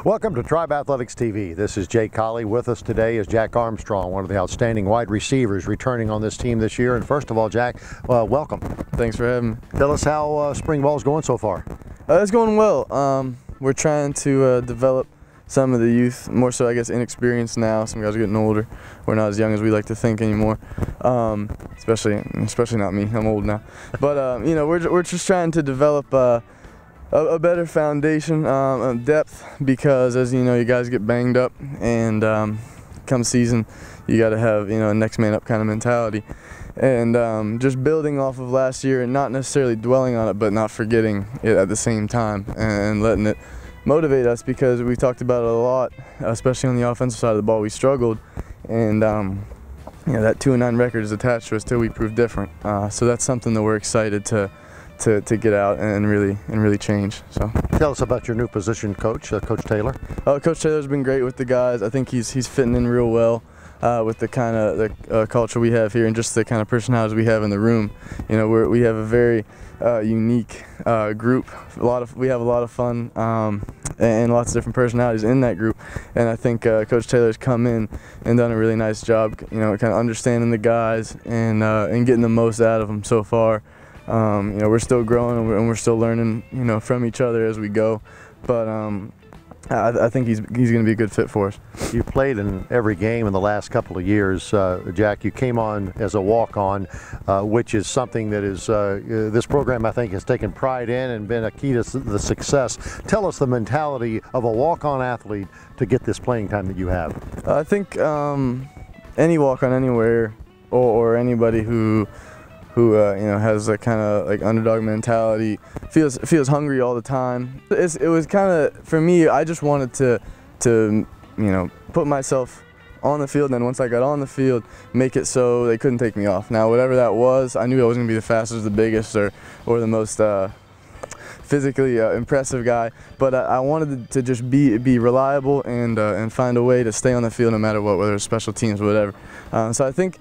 Welcome to Tribe Athletics TV. This is Jake Colley. With us today is Jack Armstrong, one of the outstanding wide receivers returning on this team this year. And first of all, Jack, welcome. Thanks for having me. Tell us how spring ball is going so far. It's going well. We're trying to develop some of the youth, more so I guess inexperienced now. Some guys are getting older. We're not as young as we like to think anymore. Especially not me. I'm old now. But you know, we're just trying to develop a better foundation, depth, because as you know, you guys get banged up, and come season, you got to have, you know, a next man up kind of mentality, and just building off of last year and not necessarily dwelling on it, but not forgetting it at the same time and letting it motivate us, because we talked about it a lot, especially on the offensive side of the ball. We struggled, and you know, that 2-9 record is attached to us till we prove different. So that's something that we're excited to get out and really change. So tell us about your new position coach, Coach Taylor. Coach Taylor's been great with the guys. I think he's fitting in real well with the kind of culture we have here and just the kind of personalities we have in the room. You know, we have a very unique group. We have a lot of fun and lots of different personalities in that group. And I think Coach Taylor's come in and done a really nice job. You know, kind of understanding the guys and getting the most out of them so far. You know, we're still growing and we're still learning, you know, from each other as we go. But I think he's going to be a good fit for us. You played in every game in the last couple of years, Jack. You came on as a walk-on, which is something that is this program, I think, has taken pride in and been a key to the success. Tell us the mentality of a walk-on athlete to get this playing time that you have. I think any walk-on anywhere or anybody who you know, has a kind of like underdog mentality, feels hungry all the time. It was kind of, for me, I just wanted to you know, put myself on the field, and then once I got on the field, make it so they couldn't take me off. Now, whatever that was, I knew I wasn't going to be the fastest, the biggest, or the most physically impressive guy, but I wanted to just be reliable and find a way to stay on the field no matter what, whether it's special teams or whatever. So I think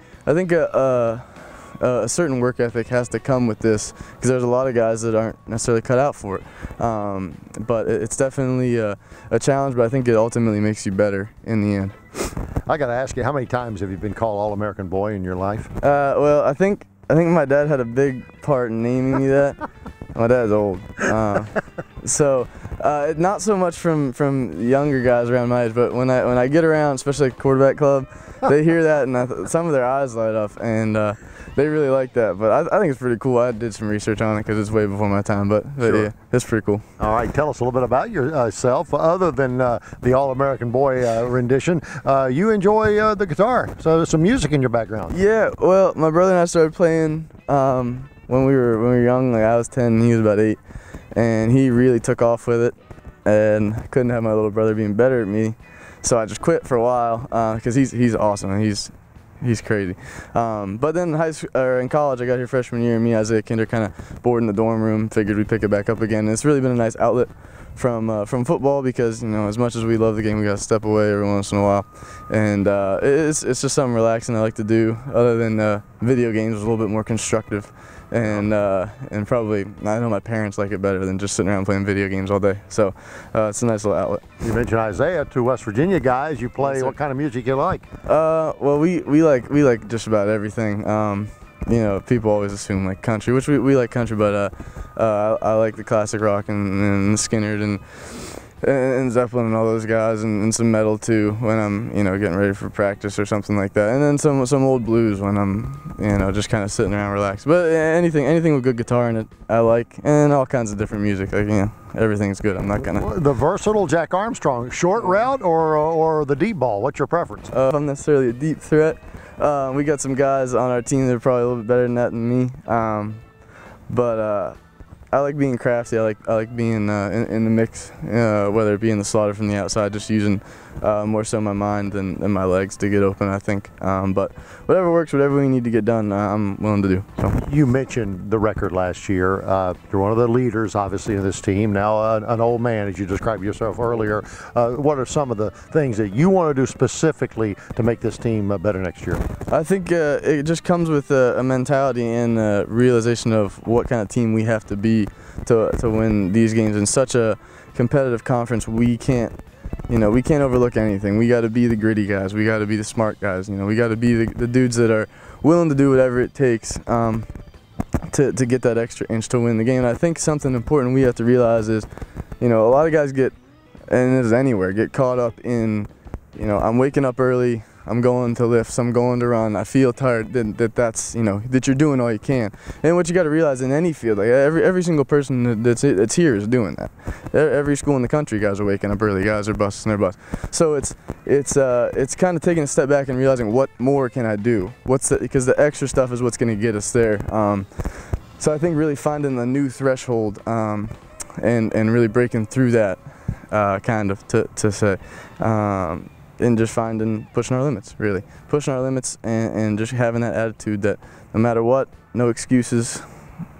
a certain work ethic has to come with this, because there's a lot of guys that aren't necessarily cut out for it. But it's definitely a challenge, but I think it ultimately makes you better in the end. I got to ask you, how many times have you been called All-American Boy in your life? Well, I think my dad had a big part in naming me that. My dad's old, so not so much from younger guys around my age, but when I get around, especially like quarterback club, they hear that and some of their eyes light up, and they really like that. But I think it's pretty cool. I did some research on it because it's way before my time, but sure. Yeah, it's pretty cool. All right, tell us a little bit about yourself. Other than the All-American Boy rendition, you enjoy the guitar, so there's some music in your background. Yeah, well, my brother and I started playing when we were young. Like, I was 10 and he was about 8, and he really took off with it, and I couldn't have my little brother being better at me, so I just quit for a while because he's awesome and he's crazy. But then in college, I got here freshman year, and me and Isaiah Kinder kind of bored in the dorm room, figured we'd pick it back up again. And it's really been a nice outlet from football, because, you know, as much as we love the game, we got to step away every once in a while. And it's just something relaxing I like to do, other than video games, is a little bit more constructive. And probably, I know my parents like it better than just sitting around playing video games all day. So it's a nice little outlet. You mentioned Isaiah, two West Virginia guys. You play, yes, what kind of music you like? Well, we like just about everything. You know, people always assume like country, which we like country, but I like the classic rock and Skynyrd and Zeppelin and all those guys, and some metal too when I'm, you know, getting ready for practice or something like that, and then some old blues when I'm, you know, just kind of sitting around relaxed. But anything with good guitar in it I like, and all kinds of different music. Like, you know, everything's good. I'm not gonna. The versatile Jack Armstrong, short route or the deep ball? What's your preference? I'm necessarily a deep threat. We got some guys on our team that are probably a little bit better than that than me, but I like being crafty. I like being in the mix, whether it be in the slaughter from the outside, just using more so my mind than my legs to get open, I think. But whatever works, whatever we need to get done, I'm willing to do. So. You mentioned the record last year. You're one of the leaders, obviously, of this team. Now an old man, as you described yourself earlier. What are some of the things that you want to do specifically to make this team better next year? I think it just comes with a mentality and a realization of what kind of team we have to be to win these games in such a competitive conference. We can't we can't overlook anything. We got to be the gritty guys. We got to be the smart guys. We got to be the dudes that are willing to do whatever it takes to get that extra inch to win the game. And I think something important we have to realize is, a lot of guys get, and this is anywhere, get caught up in, I'm waking up early, I'm going to lifts, I'm going to run, I feel tired, that's that you're doing all you can. And what you got to realize in any field, like every single person that's here is doing that. Every school in the country, guys are waking up early, guys are busting their butts. So it's kind of taking a step back and realizing, what more can I do? Because the extra stuff is what's going to get us there. So I think really finding a new threshold and really breaking through that kind of to say. And just pushing our limits, really. Pushing our limits and just having that attitude that no matter what, no excuses,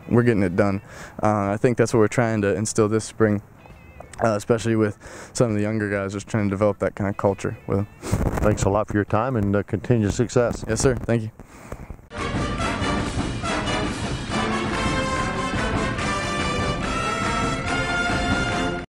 we're getting it done. I think that's what we're trying to instill this spring, especially with some of the younger guys, just trying to develop that kind of culture with them. Thanks a lot for your time and continued success. Yes, sir. Thank you.